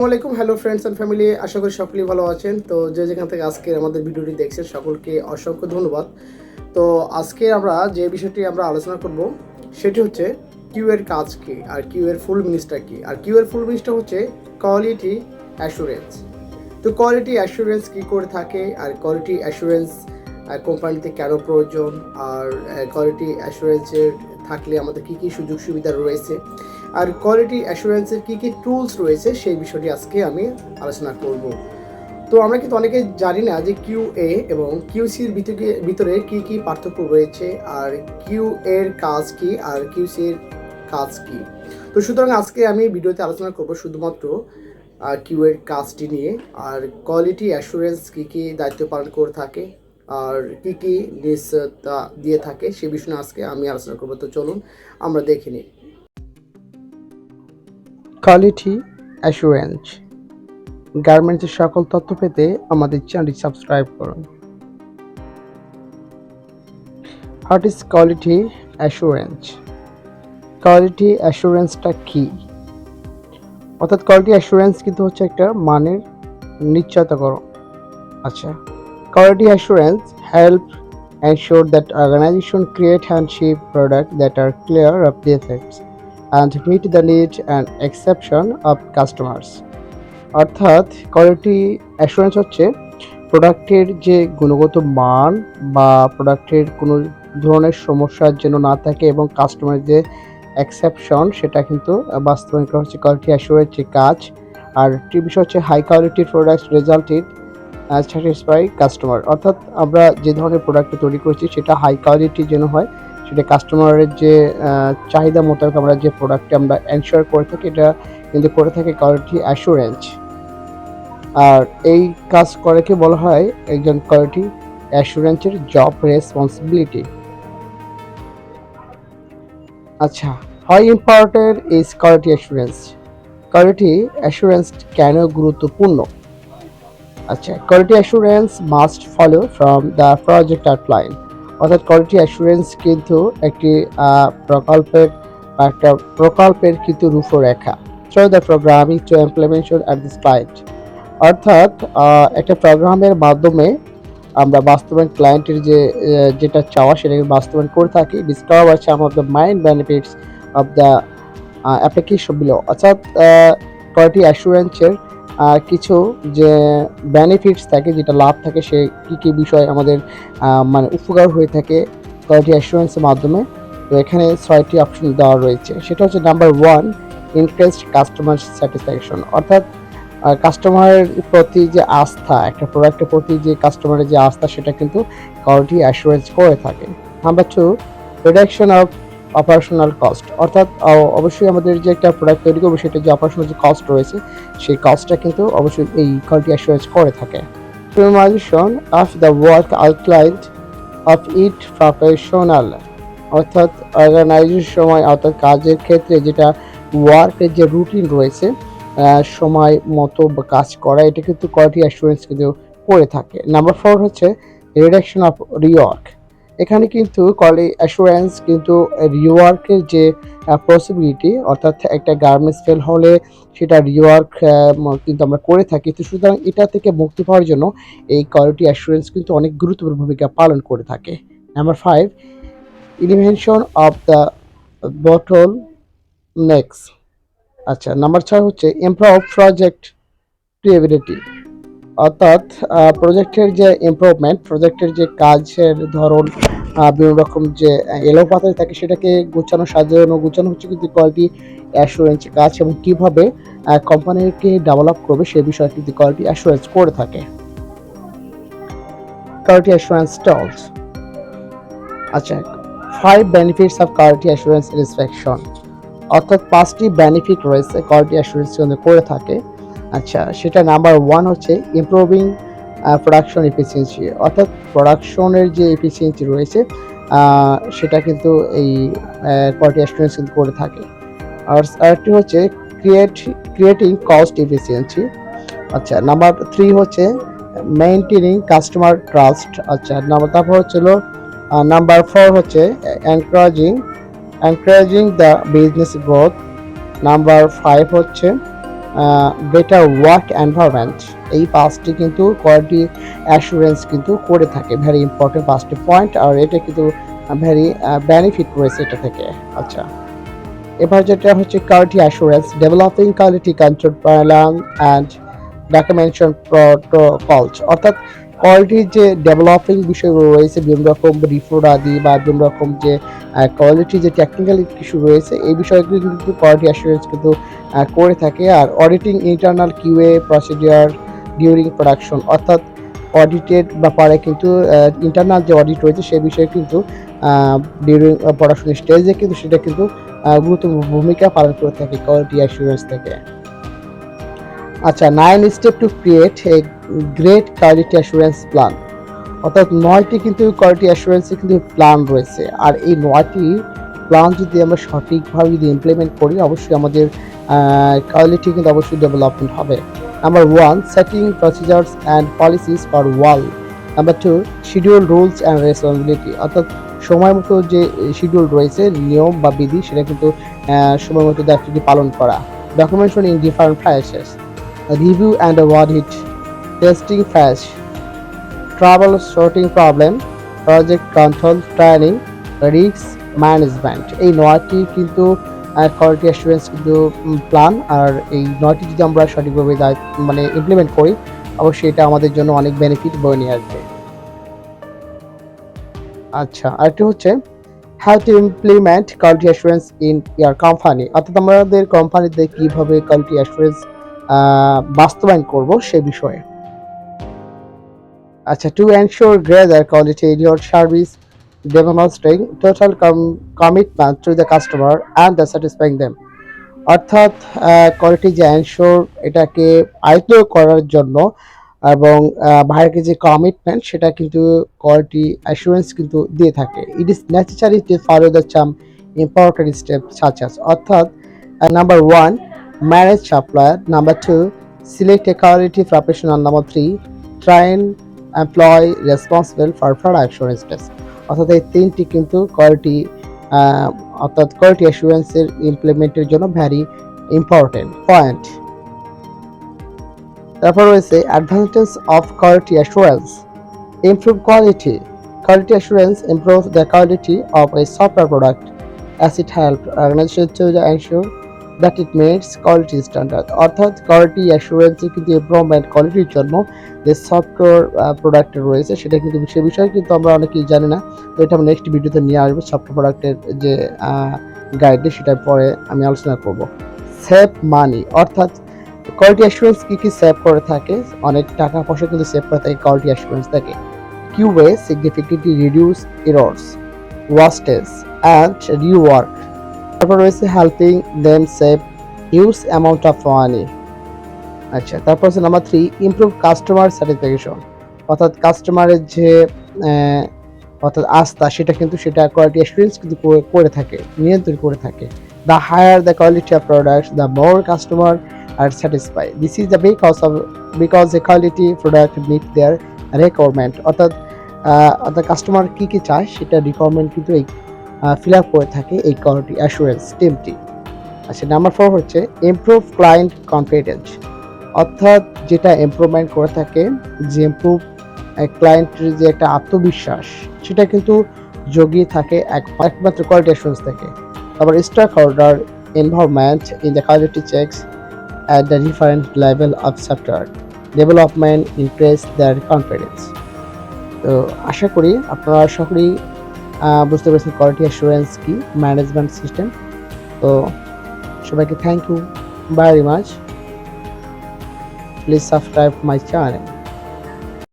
আসসালামাইকুম hello friends and family, আশা করি সকলেই ভালো আছেন। তো যে যেখান থেকে আজকে আমাদের ভিডিওটি দেখছেন সকলকে অসংখ্য ধন্যবাদ। তো আজকে আমরা যে বিষয়টি আমরা আলোচনা করব সেটি হচ্ছে কিউ এর কাজ কী আর কিউ এর ফুল মিনিংসটা কী। আর কিউ এর ফুল মিনিংসটা হচ্ছে কোয়ালিটি অ্যাসুরেন্স। তো কোয়ালিটি অ্যাসুরেন্স কী করে থাকে আর কোয়ালিটি অ্যাসুরেন্স কোম্পানিতে কেন প্রয়োজন, আর কোয়ালিটি অ্যাসুরেন্সের থাকলে আমাদের কী কী সুযোগ সুবিধা রয়েছে, আর কোয়ালিটি অ্যাসুরেন্সের কী কী টুলস রয়েছে সেই বিষয়টি আজকে আমি আলোচনা করব। তো আমরা কিন্তু অনেকে জানি না যে কিউ এ এবং কিউসির ভিতরে কী কী পার্থক্য রয়েছে, আর কিউ এর কাজ কী আর কিউসির কাজ কী। তো সুতরাং আজকে আমি ভিডিওতে আলোচনা করব শুধুমাত্র কিউ এর কাজটি নিয়ে, আর কোয়ালিটি অ্যাসুরেন্স কী কী দায়িত্ব পালন করে থাকে আর কী কী নিশ্চয়তা দিয়ে থাকে সে বিষয়ে আজকে আমি আলোচনা করব। তো চলুন আমরা দেখে নিই। কোয়ালিটি অ্যাসুরেন্স গার্মেন্টসের সকল তথ্য পেতে আমাদের চ্যানেলটি সাবস্ক্রাইব করুন। What is quality assurance? Quality অ্যাসুরেন্সটা কি? অর্থাৎ কোয়ালিটি অ্যাসুরেন্স কিন্তু হচ্ছে একটা মানের নিশ্চয়তাকরণ। আচ্ছা, quality assurance help ensure that organization create and ship products that are clear of defects and meet the needs and exception of customers. অর্থাৎ কোয়ালিটি অ্যাসুরেন্স হচ্ছে প্রোডাক্টের যে গুণগত মান বা প্রোডাক্টের কোনো ধরনের সমস্যার যেন না থাকে এবং কাস্টমারের যে এক্সেপশন সেটা কিন্তু বাস্তবায়ন করা হচ্ছে কোয়ালিটি অ্যাসুরেন্সের কাজ। আর বিষয় হচ্ছে হাই কোয়ালিটির প্রোডাক্টস রেজাল্টেড স্যাটিসফাই কাস্টমার। অর্থাৎ আমরা যে ধরনের প্রোডাক্ট তৈরি করছি সেটা হাই কোয়ালিটির যেন হয়, সেটা কাস্টমারের যে চাহিদা মোতাবেক আমরা যে প্রোডাক্টটা আমরা এনশিওর করে থাকি এটা কিন্তু করে থাকে কোয়ালিটি অ্যাসুরেন্স। আর এই কাজ করাকে বলা হয় একজন কোয়ালিটি অ্যাসুরেন্সের জব রেসপন্সিবিলিটি। আচ্ছা, how important is quality assurance? কোয়ালিটি অ্যাসুরেন্স কেন গুরুত্বপূর্ণ? আচ্ছা, quality assurance must follow from the project outline. অর্থাৎ কোয়ালিটি অ্যাসুরেন্স কিন্তু একটি প্রকল্পের কিন্তু রূপরেখা through the programming to implementation at this client. অর্থাৎ একটা প্রোগ্রামের মাধ্যমে আমরা বাস্তবায়ন ক্লায়েন্টের যেটা চাওয়া সেটাকে বাস্তবায়ন করে থাকি। Discover some of the mine benefits of the application below. অর্থাৎ কোয়ালিটি অ্যাসুরেন্সের কিছু যে বেনিফিটস থাকে, যেটা লাভ থাকে, সে কী কী বিষয় আমাদের মানে উপকার হয়ে থাকে কোয়ালিটি অ্যাসুরেন্সের মাধ্যমে। তো এখানে 6টি অপশন দেওয়া রয়েছে। সেটা হচ্ছে নাম্বার 1, ইনক্রিজড কাস্টমার স্যাটিসফ্যাকশন। অর্থাৎ কাস্টমারের প্রতি যে আস্থা, একটা প্রোডাক্টের প্রতি যে কাস্টমারের যে আস্থা সেটা কিন্তু কোয়ালিটি অ্যাসুরেন্স করে থাকে। Number 2, reduction of operational cost. অর্থাৎ অবশ্যই আমাদের যে একটা প্রোডাক্ট তৈরি করবো সেটা যে অপারেশনাল যে কস্ট রয়েছে সেই কস্টটা কিন্তু অবশ্যই এই কোয়ালিটি অ্যাসুরেন্স করে থাকে। Premisation of the work outlined of it professional. অর্থাৎ অর্গানাইজেশন সময়, অর্থাৎ কাজের ক্ষেত্রে যেটা ওয়ার্কের যে রুটিন রয়েছে সময় মতো কাজ করা, এটা কিন্তু কোয়ালিটি অ্যাসুরেন্স কিন্তু করে থাকে। নাম্বার 4 হচ্ছে রিডাকশন অফ রিওয়ার্ক। এখানে কিন্তু কোয়ালিটি অ্যাসুরেন্স কিন্তু রিওয়ার্কের যে পসিবিলিটি, অর্থাৎ একটা গার্মেন্টস ফেল হলে সেটা রিওয়ার্ক কিন্তু আমরা করে থাকি। তো সুতরাং এটা থেকে মুক্তি পাওয়ার জন্য এই কোয়ালিটি অ্যাসুরেন্স কিন্তু অনেক গুরুত্বপূর্ণ ভূমিকা পালন করে থাকে। Number 5, elimination of the bottle next. আচ্ছা, নাম্বার 6 হচ্ছে ইমপ্রুভ প্রজেক্ট ক্রিয়েটিভিটি। অর্থাৎ প্রজেক্টের যে ইমপ্রুভমেন্ট, প্রজেক্টের যে কাজের ধরন বিভিন্ন রকম যে এলোপাতাড়ি থাকে সেটাকে গুছানো হচ্ছে কিন্তু কোয়ালিটি অ্যাসুরেন্স কাজ, এবং কীভাবে কোম্পানিকে ডেভেলপ করবে সে বিষয়ে কিন্তু কোয়ালিটি অ্যাসুরেন্স করে থাকে। Quality assurance tools. আচ্ছা, 5 benefits of quality assurance inspection. অর্থাৎ 5টি বেনিফিট রয়েছে কোয়ালিটি অ্যাসুরেন্স করে থাকে। আচ্ছা, সেটা নাম্বার 1 হচ্ছে ইমপ্রুভিং প্রোডাকশন এফিসিয়েন্সি। অর্থাৎ প্রোডাকশনের যে এফিসিয়েন্সি রয়েছে সেটা কিন্তু এই কোয়ালিটি অ্যাসুরেন্স কিন্তু করে থাকে। আর আরেকটি হচ্ছে ক্রিয়েটিং কস্ট এফিসিয়েন্সি। আচ্ছা, নাম্বার 3 হচ্ছে মেইনটেনিং কাস্টমার ট্রাস্ট। আচ্ছা, তারপর হচ্ছিল নাম্বার 4 হচ্ছে encouraging the business growth. Number 5 হচ্ছে বেটার ওয়ার্ক এনভায়রনমেন্ট, এই পাঁচটি কিন্তু কোয়ালিটি অ্যাসুরেন্স কিন্তু করে থাকে। ভেরি ইম্পর্টেন্ট পাঁচটি পয়েন্ট, আর এটা কিন্তু ভেরি বেনিফিট রয়েছে এটা থেকে। আচ্ছা, এবার যেটা হচ্ছে quality assurance, developing quality control plan and documentation protocols, অর্থাৎ কোয়ালিটির যে ডেভেলপিং বিষয়গুলো রয়েছে, বিভিন্ন রকম রিপোর্ট আদি বা বিভিন্ন রকম যে কোয়ালিটি যে টেকনিক্যাল কিছু রয়েছে, এই বিষয়গুলো কিন্তু কোয়ালিটি অ্যাসুরেন্স কিন্তু করে থাকে। আর auditing internal QA procedure during production, অর্থাৎ অডিটেড ব্যাপারে কিন্তু ইন্টারনাল যে অডিট রয়েছে সেই বিষয়ে কিন্তু ডিউরিং প্রোডাকশন স্টেজে কিন্তু সেটা কিন্তু গুরুত্বপূর্ণ ভূমিকা পালন করে থাকে কোয়ালিটি অ্যাসুরেন্স থেকে। আচ্ছা, 9 step to create a great quality assurance plan, অর্থাৎ 9টি কিন্তু কোয়ালিটি অ্যাসুরেন্সের কিন্তু প্ল্যান রয়েছে। আর এই 9টি প্ল্যান যদি আমরা সঠিকভাবে যদি ইমপ্লিমেন্ট করি, অবশ্যই আমাদের কোয়ালিটি কিন্তু অবশ্যই ডেভেলপমেন্ট হবে। Number 1, setting procedures and policies for wall. Number 2, schedule rules and responsibility, অর্থাৎ সময় মতো যে শিডিউল রয়েছে, নিয়ম বা বিধি, সেটা কিন্তু সময় মতো দায়িত্বটি পালন করা। Documentation in different phases, review and audit, testing phase, trouble sorting problem, project control, training, risk management. এই 9টি কিন্তু কোয়ালিটি অ্যাসুরেন্স কিন্তু প্ল্যান। আর এই 9টি যদি আমরা সঠিকভাবে মানে ইমপ্লিমেন্ট করি, অবশ্যই এটা আমাদের জন্য অনেক বেনিফিট বয়ে নিয়ে আসবে। আচ্ছা, আরেকটি হচ্ছে how to implement quality assurance in year company, অর্থাৎ আমাদের কোম্পানিতে কিভাবে কোয়ালিটি অ্যাসুরেন্স বাস্তবায়ন করব সে বিষয়ে। আচ্ছা, to ensure greater quality in your service, demonstrating total commitment to the customer and the satisfying them, অর্থাৎ কোয়ালিটি যে এনশিওর এটাকে আয়ত্ত করার জন্য এবং ভাইয়ের যে কমিটমেন্ট সেটা কিন্তু কোয়ালিটি অ্যাসুরেন্স কিন্তু দিয়ে থাকে। It is necessary to follow the some important step such as, অর্থাৎ number 1, manage supplier, number 2, select a quality professional, number 3, train employ responsible for production stage, অর্থাৎ এই 3টি কিন্তু কোয়ালিটি অর্থাৎ কোয়ালিটি অ্যাসুরেন্সের ইমপ্লিমেন্টের জন্য ভেরি ইম্পর্টেন্ট পয়েন্ট। তারপর রয়েছে advantage of quality assurance, improve quality, quality assurance improve the quality of a software product as it help organisation to ensure that it meets quality standard, অর্থাৎ quality অ্যাসুরেন্সের কিন্তু improvement কোয়ালিটির জন্য যে software product রয়েছে সেটা কিন্তু সে বিষয়ে কিন্তু আমরা অনেকেই জানি না। তো এটা আমরা নেক্সট ভিডিওতে নিয়ে আসবো, সফটওয়্যার প্রোডাক্টের যে গাইড সেটা পরে আমি আলোচনা করব। সেভ মানি, অর্থাৎ কোয়ালিটি অ্যাসুরেন্স কি সেভ করে থাকে, অনেক টাকা পয়সা কিন্তু সেভ করে থাকে কোয়ালিটি অ্যাসুরেন্স থেকে। QA significantly reduce errors, wastage and rework. তারপর রয়েছে helping them save huge amount of money. আচ্ছা, তারপর হচ্ছে নাম্বার 3, ইমপ্রুভ কাস্টমার স্যাটিসফ্যাকশন, অর্থাৎ কাস্টমারের যে অর্থাৎ আস্থা সেটা কিন্তু সেটা কোয়ালিটি অ্যাসুরেন্স কিন্তু করে থাকে, নিয়ন্ত্রণ করে থাকে। The higher the quality of products, the more customer are satisfied. This is the because the quality product meet their requirement, অর্থাৎ কাস্টমার কি চায় সেটা রিকোয়ারমেন্ট কিন্তু এই ফিল আপ করে থাকে এই কোয়ালিটি অ্যাসুরেন্স টিমটি। আচ্ছা, নাম্বার 4 হচ্ছে ইমপ্রুভ ক্লায়েন্ট কনফিডেন্স, অর্থাৎ যেটা ইমপ্রুভমেন্ট করে থাকে, যে ইমপ্রুভ ক্লায়েন্টের যে একটা আত্মবিশ্বাস সেটা কিন্তু জগিয়ে থাকে একমাত্র কোয়ালিটি অ্যাসুরেন্স থেকে। তারপর stock holder involvement in the quality checks at the different level of software development increase their confidence. তো আশা করি আপনারা সকলেই বুঝতে পেরেছেন কোয়ালিটি অ্যাসুরেন্স কি, ম্যানেজমেন্ট সিস্টেম। তো সবাইকে thank you very much, please subscribe my channel.